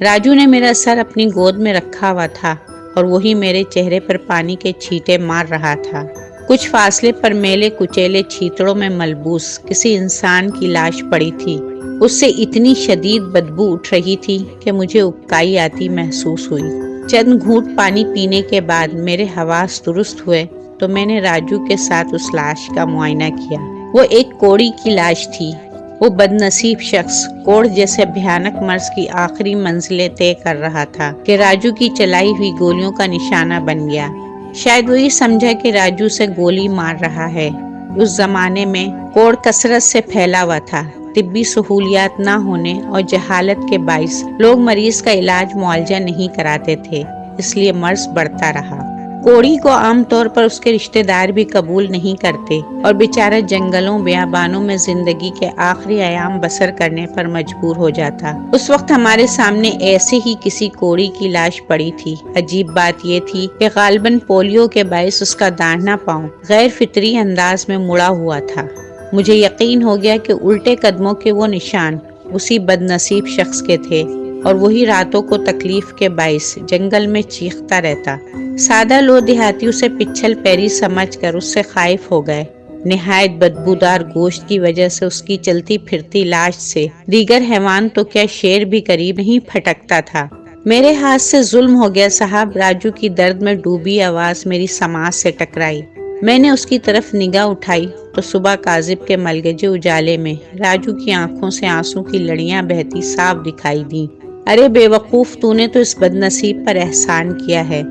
راجو نے میرا سر اپنی گود میں رکھا ہوا تھا اور وہی میرے چہرے پر پانی کے چھینٹے مار رہا تھا۔ کچھ فاصلے پر میلے کچیلے چھیتڑوں میں ملبوس کسی انسان کی لاش پڑی تھی۔ اس سے اتنی شدید بدبو اٹھ رہی تھی کہ مجھے اکائی آتی محسوس ہوئی۔ چند گھونٹ پانی پینے کے بعد میرے حواس درست ہوئے تو میں نے راجو کے ساتھ اس لاش کا معائنہ کیا۔ وہ ایک کوڑی کی لاش تھی۔ وہ بدنصیب شخص کوڑ جیسے بھیانک مرض کی آخری منزلیں طے کر رہا تھا کہ راجو کی چلائی ہوئی گولیوں کا نشانہ بن گیا۔ شاید وہ یہ سمجھا کہ راجو سے گولی مار رہا ہے۔ اس زمانے میں کوڑ کثرت سے پھیلا ہوا تھا۔ طبی سہولیات نہ ہونے اور جہالت کے باعث لوگ مریض کا علاج معالجہ نہیں کراتے تھے، اس لیے مرض بڑھتا رہا۔ کوڑی کو عام طور پر اس کے رشتہ دار بھی قبول نہیں کرتے اور بیچارہ جنگلوں بیابانوں میں زندگی کے آخری ایام بسر کرنے پر مجبور ہو جاتا۔ اس وقت ہمارے سامنے ایسے ہی کسی کوڑی کی لاش پڑی تھی۔ عجیب بات یہ تھی کہ غالباً پولیو کے باعث اس کا داہنا پاؤں غیر فطری انداز میں مڑا ہوا تھا۔ مجھے یقین ہو گیا کہ الٹے قدموں کے وہ نشان اسی بدنصیب شخص کے تھے اور وہی راتوں کو تکلیف کے باعث جنگل میں چیختا رہتا۔ سادہ لو دیہاتی اسے پچھل پیری سمجھ کر اس سے خائف ہو گئے۔ نہایت بدبودار گوشت کی وجہ سے اس کی چلتی پھرتی لاش سے دیگر حیوان تو کیا شیر بھی قریب نہیں پھٹکتا تھا۔ میرے ہاتھ سے ظلم ہو گیا صاحب۔ راجو کی درد میں ڈوبی آواز میری سماعت سے ٹکرائی۔ میں نے اس کی طرف نگاہ اٹھائی تو صبح کاذب کے ملگجے اجالے میں راجو کی آنکھوں سے آنسوں کی لڑیاں بہتی صاف دکھائی دیں۔ ارے بے وقوف، تو نے تو اس بدنصیب پر احسان کیا ہے،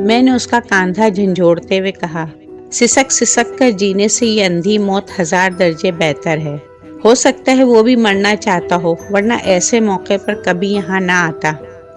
میں نے اس کا کاندھا جھنجھوڑتے ہوئے کہا۔ سسک سسک کر جینے سے یہ اندھی موت 1000 درجے بہتر ہے۔ ہو سکتا ہے وہ بھی مرنا چاہتا ہو، ورنہ ایسے موقع پر کبھی یہاں نہ آتا۔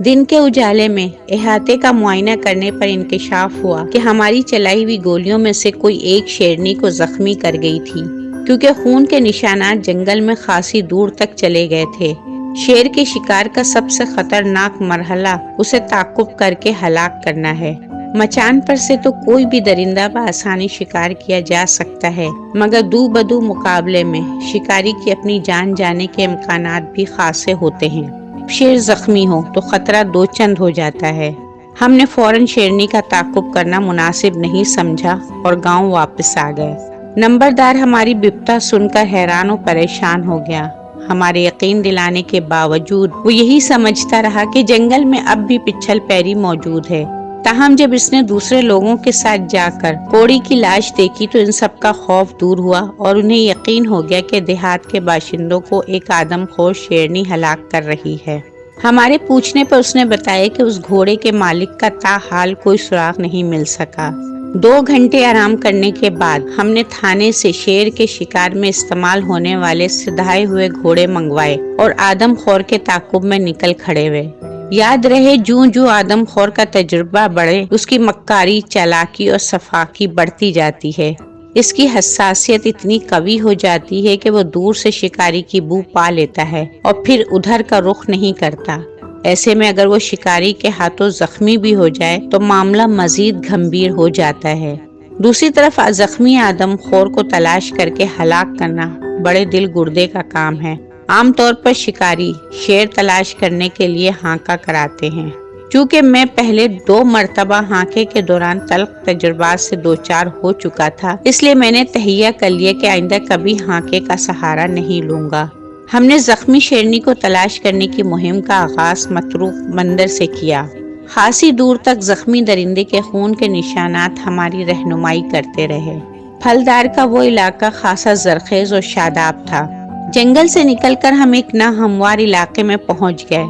دن کے اجالے میں احاطے کا معائنہ کرنے پر انکشاف ہوا کہ ہماری چلائی ہوئی گولیوں میں سے کوئی ایک شیرنی کو زخمی کر گئی تھی، کیونکہ خون کے نشانات جنگل میں خاصی دور تک چلے گئے تھے۔ شیر کے شکار کا سب سے خطرناک مرحلہ اسے تعقب کر کے ہلاک کرنا ہے۔ مچان پر سے تو کوئی بھی درندہ بآسانی شکار کیا جا سکتا ہے، مگر دو بدو مقابلے میں شکاری کی اپنی جان جانے کے امکانات بھی خاصے ہوتے ہیں۔ شیر زخمی ہو تو خطرہ دو چند ہو جاتا ہے۔ ہم نے فوراً شیرنی کا تعقب کرنا مناسب نہیں سمجھا اور گاؤں واپس آ گئے۔ نمبردار ہماری بپتا سن کر حیران و پریشان ہو گیا۔ ہمارے یقین دلانے کے باوجود وہ یہی سمجھتا رہا کہ جنگل میں اب بھی پچھل پیری موجود ہے۔ تاہم جب اس نے دوسرے لوگوں کے ساتھ جا کر کوڑی کی لاش دیکھی تو ان سب کا خوف دور ہوا اور انہیں یقین ہو گیا کہ دیہات کے باشندوں کو ایک آدم خور شیرنی ہلاک کر رہی ہے۔ ہمارے پوچھنے پر اس نے بتایا کہ اس گھوڑے کے مالک کا تاحال کوئی سراغ نہیں مل سکا۔ 2 گھنٹے آرام کرنے کے بعد ہم نے تھانے سے شیر کے شکار میں استعمال ہونے والے سدھائے ہوئے گھوڑے منگوائے اور آدم خور کے تعاقب میں نکل کھڑے ہوئے۔ یاد رہے، جوں آدم خور کا تجربہ بڑھے، اس کی مکاری، چالاکی اور صفاقی بڑھتی جاتی ہے۔ اس کی حساسیت اتنی قوی ہو جاتی ہے کہ وہ دور سے شکاری کی بو پا لیتا ہے اور پھر ادھر کا رخ نہیں کرتا۔ ایسے میں اگر وہ شکاری کے ہاتھوں زخمی بھی ہو جائے تو معاملہ مزید گھمبیر ہو جاتا ہے۔ دوسری طرف زخمی آدم خور کو تلاش کر کے ہلاک کرنا بڑے دل گردے کا کام ہے۔ عام طور پر شکاری شیر تلاش کرنے کے لیے ہانکا کراتے ہیں۔ چونکہ میں پہلے 2 مرتبہ ہانکے کے دوران تلخ تجربات سے دوچار ہو چکا تھا، اس لیے میں نے تہیہ کر لیا کہ آئندہ کبھی ہانکے کا سہارا نہیں لوں گا۔ ہم نے زخمی شیرنی کو تلاش کرنے کی مہم کا آغاز متروک مندر سے کیا۔ خاصی دور تک زخمی درندے کے خون کے نشانات ہماری رہنمائی کرتے رہے۔ پھلدار کا وہ علاقہ خاصا زرخیز اور شاداب تھا۔ جنگل سے نکل کر ہم ایک ناہموار علاقے میں پہنچ گئے۔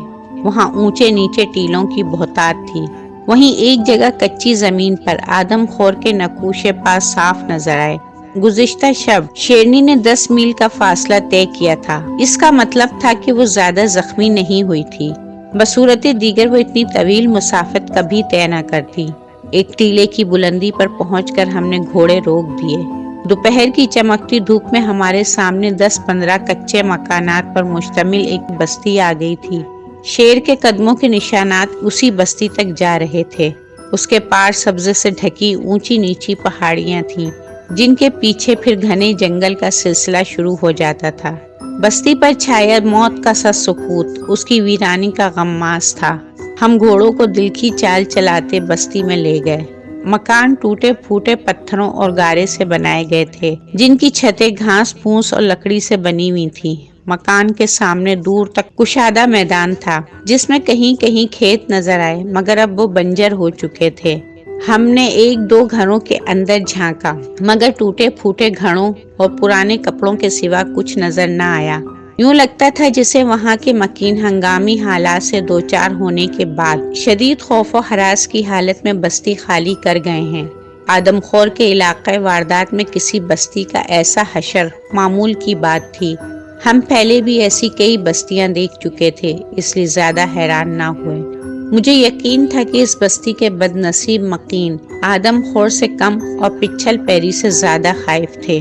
وہاں اونچے نیچے ٹیلوں کی بہتات تھی۔ وہیں ایک جگہ کچی زمین پر آدم خور کے نقوشے پاس صاف نظر آئے۔ گزشتہ شب شیرنی نے 10 میل کا فاصلہ طے کیا تھا۔ اس کا مطلب تھا کہ وہ زیادہ زخمی نہیں ہوئی تھی۔ بصورت دیگر وہ اتنی طویل مسافت کبھی طے نہ کرتی۔ ایک ٹیلے کی بلندی پر پہنچ کر ہم نے گھوڑے روک دیے۔ دوپہر کی چمکتی دھوپ میں ہمارے سامنے 10-15 کچے مکانات پر مشتمل ایک بستی آ گئی تھی۔ شیر کے قدموں کے نشانات اسی بستی تک جا رہے تھے۔ اس کے پار سبزے سے ڈھکی اونچی نیچی پہاڑیاں تھیں، جن کے پیچھے پھر گھنے جنگل کا سلسلہ شروع ہو جاتا تھا۔ بستی پر چھایا موت کا سا سکوت اس کی ویرانی کا غماز تھا۔ ہم گھوڑوں کو دل کی چال چلاتے بستی میں لے گئے۔ مکان ٹوٹے پھوٹے پتھروں اور گارے سے بنائے گئے تھے، جن کی چھتیں گھاس پھوس اور لکڑی سے بنی ہوئی تھی۔ مکان کے سامنے دور تک کشادہ میدان تھا، جس میں کہیں کہیں کھیت نظر آئے، مگر اب وہ بنجر ہو چکے تھے۔ ہم نے ایک دو گھروں کے اندر جھانکا، مگر ٹوٹے پھوٹے گھروں اور پرانے کپڑوں کے سوا کچھ نظر نہ آیا۔ یوں لگتا تھا جسے وہاں کے مکین ہنگامی حالات سے دوچار ہونے کے بعد شدید خوف و ہراس کی حالت میں بستی خالی کر گئے ہیں۔ آدم خور کے علاقۂ واردات میں کسی بستی کا ایسا حشر معمول کی بات تھی۔ ہم پہلے بھی ایسی کئی بستیاں دیکھ چکے تھے، اس لیے زیادہ حیران نہ ہوئے۔ مجھے یقین تھا کہ اس بستی کے بد نصیب مکین آدم خور سے کم اور پچھل پیری سے زیادہ خائف تھے۔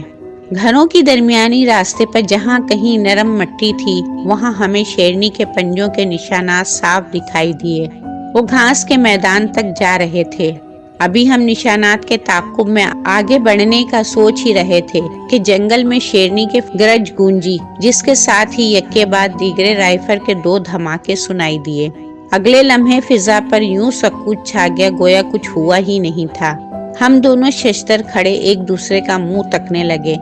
گھروں کی درمیانی راستے پر جہاں کہیں نرم مٹی تھی، وہاں ہمیں شیرنی کے پنجوں کے نشانات صاف دکھائی دیے۔ وہ گھاس کے میدان تک جا رہے تھے۔ ابھی ہم نشانات کے تعاقب میں آگے بڑھنے کا سوچ ہی رہے تھے کہ جنگل میں شیرنی کے گرج گونجی، جس کے ساتھ ہی یکے بعد دیگرے رائفل کے 2 دھماکے سنائی دیے۔ اگلے لمحے فضا پر یوں سکوت چھا گیا گویا کچھ ہوا ہی نہیں تھا۔ ہم دونوں ششتر کھڑے ایک دوسرے کا منہ تکنے لگے۔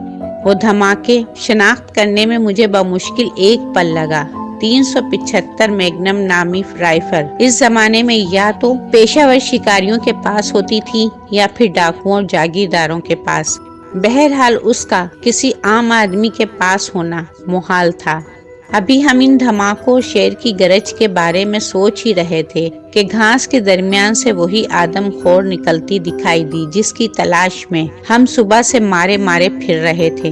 وہ دھماکے شناخت کرنے میں مجھے بمشکل 1 پل لگا۔ 375 میگنم نامی رائفل اس زمانے میں یا تو پیشہ ور شکاریوں کے پاس ہوتی تھی یا پھر ڈاکوؤں اور جاگیرداروں کے پاس۔ بہرحال اس کا کسی عام آدمی کے پاس ہونا محال تھا۔ ابھی ہم ان دھماکوں اور شیر کی گرج کے بارے میں سوچ ہی رہے تھے کہ گھاس کے درمیان سے وہی آدم خور نکلتی دکھائی دی، جس کی تلاش میں ہم صبح سے مارے مارے پھر رہے تھے۔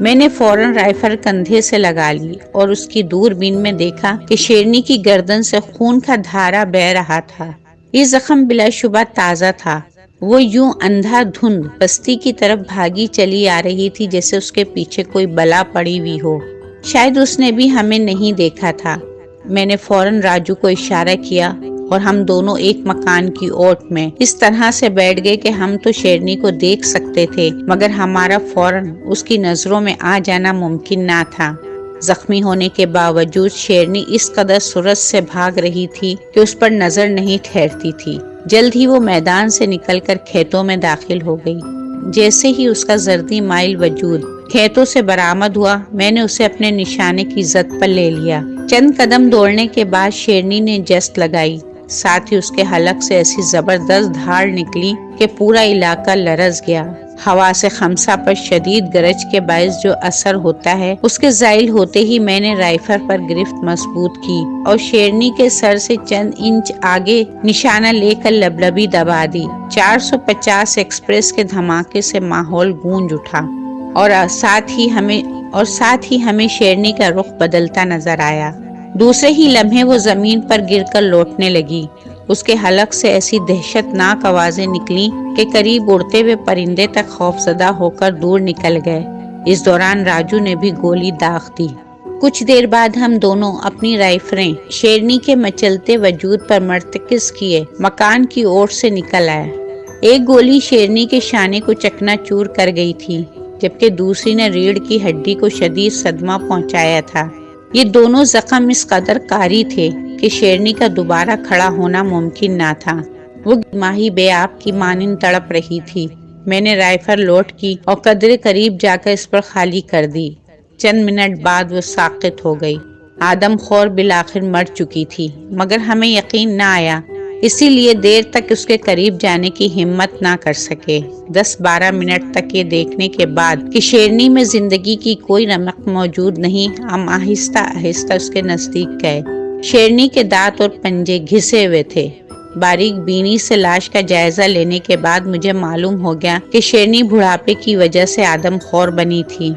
میں نے فوراً رائفل کندھے سے لگا لی اور اس کی دوربین میں دیکھا کہ شیرنی کی گردن سے خون کا دھارا بہہ رہا تھا۔ یہ زخم بلا شبہ تازہ تھا۔ وہ یوں اندھا دھند بستی کی طرف بھاگی چلی آ رہی تھی جیسے اس کے پیچھے کوئی بلا پڑی ہوئی ہو۔ شاید اس نے بھی ہمیں نہیں دیکھا تھا۔ میں نے فوراً راجو کو اشارہ کیا اور ہم دونوں ایک مکان کی اوٹ میں اس طرح سے بیٹھ گئے کہ ہم تو شیرنی کو دیکھ سکتے تھے، مگر ہمارا فوراً اس کی نظروں میں آ جانا ممکن نہ تھا۔ زخمی ہونے کے باوجود شیرنی اس قدر سرعت سے بھاگ رہی تھی کہ اس پر نظر نہیں ٹھہرتی تھی۔ جلد ہی وہ میدان سے نکل کر کھیتوں میں داخل ہو گئی۔ جیسے ہی اس کا زردی مائل وجود کھیتوں سے برآمد ہوا، میں نے اسے اپنے نشانے کی زد پر لے لیا۔ چند قدم دوڑنے کے بعد شیرنی نے جست لگائی، ساتھ ہی اس کے حلق سے ایسی زبردست دھاڑ نکلی کہ پورا علاقہ لرز گیا۔ ہوا سے خمسہ پر شدید گرج کے باعث جو اثر ہوتا ہے، اس کے زائل ہوتے ہی میں نے رائفل پر گرفت مضبوط کی اور شیرنی کے سر سے چند انچ آگے نشانہ لے کر لبلبی دبا دی۔ 450 ایکسپریس کے دھماکے سے ماحول گونج اٹھا اور ساتھ ہی ہمیں شیرنی کا رخ بدلتا نظر آیا۔ دوسرے ہی لمحے وہ زمین پر گر کر لوٹنے لگی۔ اس کے حلق سے ایسی دہشت ناک آوازیں نکلیں کہ قریب اڑتے ہوئے پرندے تک خوفزدہ ہو کر دور نکل گئے۔ اس دوران راجو نے بھی گولی داغ دی۔ کچھ دیر بعد ہم دونوں اپنی رائفلیں شیرنی کے مچلتے وجود پر مرتکز کیے مکان کی اوٹ سے نکل آئے۔ ایک گولی شیرنی کے شانے کو چکنا چور کر گئی تھی، جبکہ دوسری نے ریڑھ کی ہڈی کو شدید صدمہ پہنچایا تھا۔ یہ دونوں زخم اس قدر کاری تھے کہ شیرنی کا دوبارہ کھڑا ہونا ممکن نہ تھا۔ وہ ماہی بے آب کی مانند تڑپ رہی تھی۔ میں نے رائفل لوڈ کی اور قدرے قریب جا کر اس پر خالی کر دی۔ چند منٹ بعد وہ ساقط ہو گئی۔ آدم خور بالآخر مر چکی تھی، مگر ہمیں یقین نہ آیا، اسی لیے دیر تک اس کے قریب جانے کی ہمت نہ کر سکے۔ 10-12 منٹ تک یہ دیکھنے کے بعد کہ شیرنی میں زندگی کی کوئی رمق موجود نہیں، ہم آہستہ آہستہ اس کے نزدیک گئے۔ شیرنی کے دانت اور پنجے گھسے ہوئے تھے۔ باریک بینی سے لاش کا جائزہ لینے کے بعد مجھے معلوم ہو گیا کہ شیرنی بڑھاپے کی وجہ سے آدم خور بنی تھی۔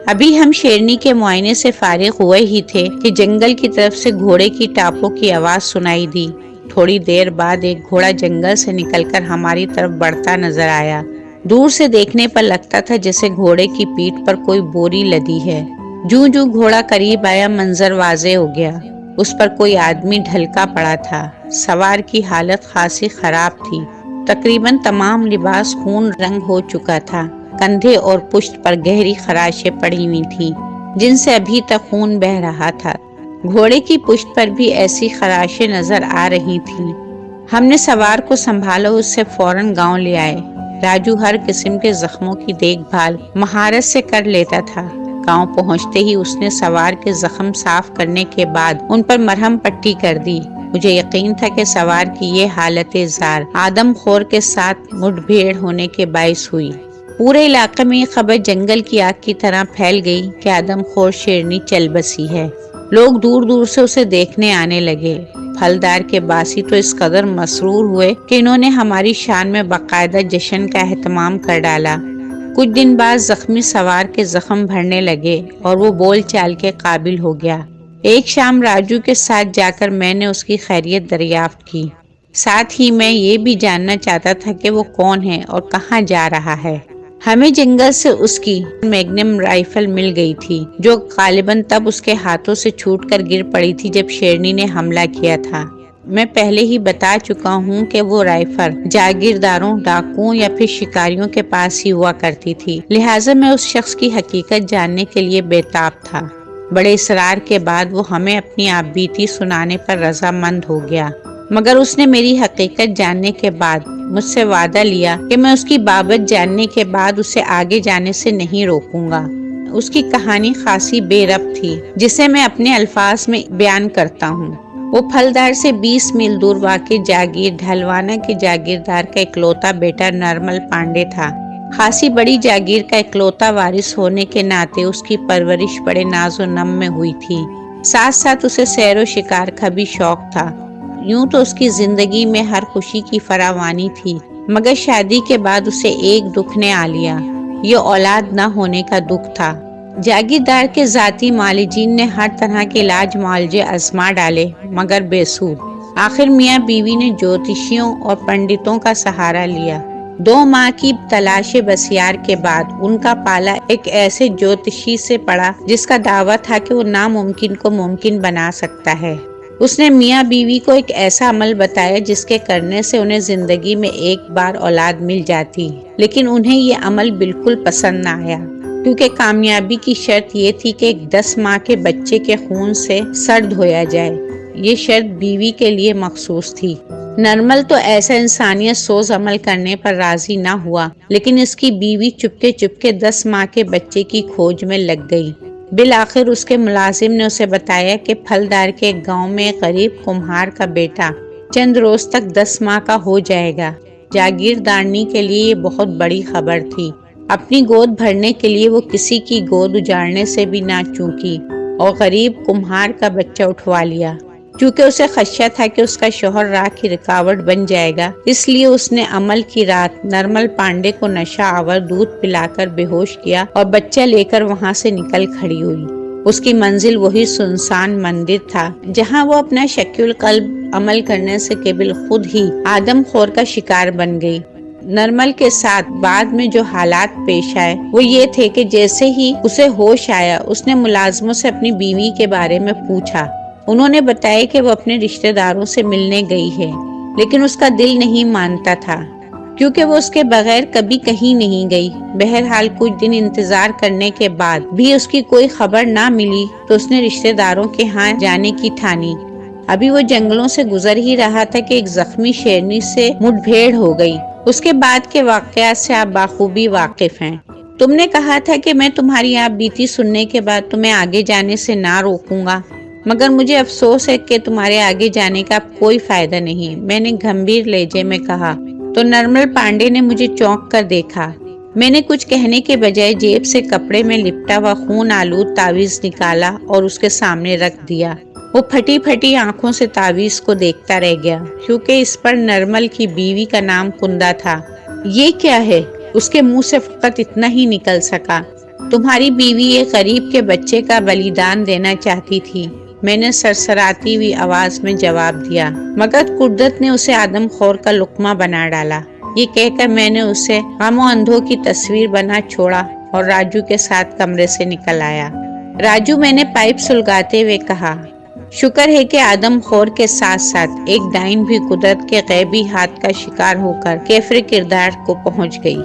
ابھی ہم شیرنی کے معائنے سے فارغ ہوئے ہی تھے کہ جنگل کی طرف سے گھوڑے کی ٹاپوں کی آواز سنائی دی۔ تھوڑی دیر بعد ایک گھوڑا جنگل سے نکل کر ہماری طرف بڑھتا نظر آیا۔ دور سے دیکھنے پر لگتا تھا جیسے گھوڑے کی پیٹھ پر کوئی بوری لدی ہے۔ جوں گھوڑا قریب آیا منظر واضح ہو گیا۔ اس پر کوئی آدمی ڈھلکا پڑا تھا۔ سوار کی حالت خاصی خراب تھی۔ تقریباً تمام لباس خون رنگ ہو چکا تھا۔ کندھے اور پشت پر گہری خراشیں پڑی ہوئی تھیں۔ جن سے ابھی تک خون بہ رہا تھا۔ گھوڑے کی پشت پر بھی ایسی خراشیں نظر آ رہی تھیں۔ ہم نے سوار کو سنبھالا، اس سے فوراً گاؤں لے آئے۔ راجو ہر قسم کے زخموں کی دیکھ بھال مہارت سے کر لیتا تھا۔ گاؤں پہنچتے ہی اس نے سوار کے زخم صاف کرنے کے بعد ان پر مرہم پٹی کر دی۔ مجھے یقین تھا کہ سوار کی یہ حالت زار آدم خور کے ساتھ مٹ بھیڑ ہونے کے باعث ہوئی۔ پورے علاقے میں یہ خبر جنگل کی آگ کی طرح پھیل گئی کہ آدم خور شیرنی چل بسی ہے۔ لوگ دور دور سے اسے دیکھنے آنے لگے۔ پھلدار کے باسی تو اس قدر مسرور ہوئے کہ انہوں نے ہماری شان میں باقاعدہ جشن کا اہتمام کر ڈالا۔ کچھ دن بعد زخمی سوار کے زخم بھرنے لگے اور وہ بول چال کے قابل ہو گیا۔ ایک شام راجو کے ساتھ جا کر میں نے اس کی خیریت دریافت کی۔ ساتھ ہی میں یہ بھی جاننا چاہتا تھا کہ وہ کون ہے اور کہاں جا رہا ہے۔ ہمیں جنگل سے اس کی میگنم رائفل مل گئی تھی، جو غالباً تب اس کے ہاتھوں سے چھوٹ کر گر پڑی تھی جب شیرنی نے حملہ کیا تھا۔ میں پہلے ہی بتا چکا ہوں کہ وہ رائفل جاگیرداروں، ڈاکوؤں یا پھر شکاریوں کے پاس ہی ہوا کرتی تھی، لہٰذا میں اس شخص کی حقیقت جاننے کے لیے بےتاب تھا۔ بڑے اصرار کے بعد وہ ہمیں اپنی آپ بیتی سنانے پر رضامند ہو گیا، مگر اس نے میری حقیقت جاننے کے بعد مجھ سے وعدہ لیا کہ میں اس کی بابت جاننے کے بعد اسے آگے جانے سے نہیں روکوں گا۔ اس کی کہانی خاصی بے ربط تھی، جسے میں اپنے الفاظ میں بیان کرتا ہوں۔ وہ پھلدار سے 20 میل دور واقع جاگیر ڈھلوانا کے جاگیردار کا اکلوتا بیٹا نرمل پانڈے تھا۔ خاصی بڑی جاگیر کا اکلوتا وارث ہونے کے ناطے اس کی پرورش بڑے ناز و نم میں ہوئی تھی۔ ساتھ ساتھ اسے سیر و شکار کا بھی شوق تھا۔ یوں تو اس کی زندگی میں ہر خوشی کی فراوانی تھی، مگر شادی کے بعد اسے ایک دکھ نے آ لیا۔ یہ اولاد نہ ہونے کا دکھ تھا۔ جاگیردار کے ذاتی معالجین نے ہر طرح کے علاج معالجے آزما ڈالے، مگر بے سود۔ آخر میاں بیوی نے جوتشیوں اور پنڈتوں کا سہارا لیا۔ 2 ماہ کی تلاش بسیار کے بعد ان کا پالا ایک ایسے جوتشی سے پڑا جس کا دعویٰ تھا کہ وہ ناممکن کو ممکن بنا سکتا ہے۔ اس نے میاں بیوی کو ایک ایسا عمل بتایا جس کے کرنے سے انہیں زندگی میں ایک بار اولاد مل جاتی، لیکن انہیں یہ عمل بالکل پسند نہ آیا، کیونکہ کامیابی کی شرط یہ تھی کہ ایک 10 ماہ کے بچے کے خون سے سر دھویا جائے۔ یہ شرط بیوی کے لیے مخصوص تھی۔ نرمل تو ایسا انسانیت سوز عمل کرنے پر راضی نہ ہوا، لیکن اس کی بیوی چپکے 10 ماہ کے بچے کی کھوج میں لگ گئی۔ بالآخر اس کے ملازم نے اسے بتایا کہ پھلدار کے ایک گاؤں میں ایک غریب کمہار کا بیٹا چند روز تک 10 ماہ کا ہو جائے گا۔ جاگیردارنی کے لیے یہ بہت بڑی خبر تھی۔ اپنی گود بھرنے کے لیے وہ کسی کی گود اجاڑنے سے بھی نہ چوکی اور غریب کمہار کا بچہ اٹھوا لیا۔ چونکہ اسے خدشہ تھا کہ اس کا شوہر راہ کی رکاوٹ بن جائے گا، اس لیے اس نے عمل کی رات نرمل پانڈے کو نشہ آور دودھ پلا کر بے ہوش کیا اور بچہ لے کر وہاں سے نکل کھڑی ہوئی۔ اس کی منزل وہی سنسان مندر تھا جہاں وہ اپنا شکی القلب عمل کرنے سے قبل خود ہی آدم خور کا شکار بن گئی۔ نرمل کے ساتھ بعد میں جو حالات پیش آئے وہ یہ تھے کہ جیسے ہی اسے ہوش آیا، اس نے ملازموں سے اپنی بیوی کے بارے میں پوچھا۔ انہوں نے بتایا کہ وہ اپنے رشتہ داروں سے ملنے گئی ہے، لیکن اس کا دل نہیں مانتا تھا، کیونکہ وہ اس کے بغیر کبھی کہیں نہیں گئی۔ بہرحال کچھ دن انتظار کرنے کے بعد بھی اس کی کوئی خبر نہ ملی تو اس نے رشتہ داروں کے ہاں جانے کی ٹھانی۔ ابھی وہ جنگلوں سے گزر ہی رہا تھا کہ ایک زخمی شیرنی سے مٹ بھیڑ ہو گئی۔ اس کے بعد کے واقعات سے آپ بخوبی واقف ہیں۔ تم نے کہا تھا کہ میں تمہاری آپ بیتی سننے کے بعد تمہیں آگے جانے سے نہ روکوں گا، مگر مجھے افسوس ہے کہ تمہارے آگے جانے کا کوئی فائدہ نہیں، میں نے گھمبیر لہجے میں کہا۔ تو نرمل پانڈے نے مجھے چونک کر دیکھا۔ میں نے کچھ کہنے کے بجائے جیب سے کپڑے میں لپٹا ہوا خون آلود تعویذ نکالا اور اس کے سامنے رکھ دیا۔ وہ پھٹی پھٹی آنکھوں سے تعویذ کو دیکھتا رہ گیا، کیونکہ اس پر نرمل کی بیوی کا نام کندا تھا۔ یہ کیا ہے؟ اس کے منہ سے فقط اتنا ہی نکل سکا۔ تمہاری بیوی ایک غریب کے بچے کا بلیدان دینا چاہتی تھی، میں نے سرسراتی ہوئی آواز میں جواب دیا، مگر قدرت نے اسے آدم خور کا لقمہ بنا ڈالا۔ یہ کہہ کر میں نے اسے غم و اندھوں کی تصویر بنا چھوڑا اور راجو کے ساتھ کمرے سے نکل آیا۔ راجو، میں نے پائپ سلگاتے ہوئے کہا، شکر ہے کہ آدم خور کے ساتھ ساتھ ایک ڈائن بھی قدرت کے غیبی ہاتھ کا شکار ہو کر کیفر کردار کو پہنچ گئی۔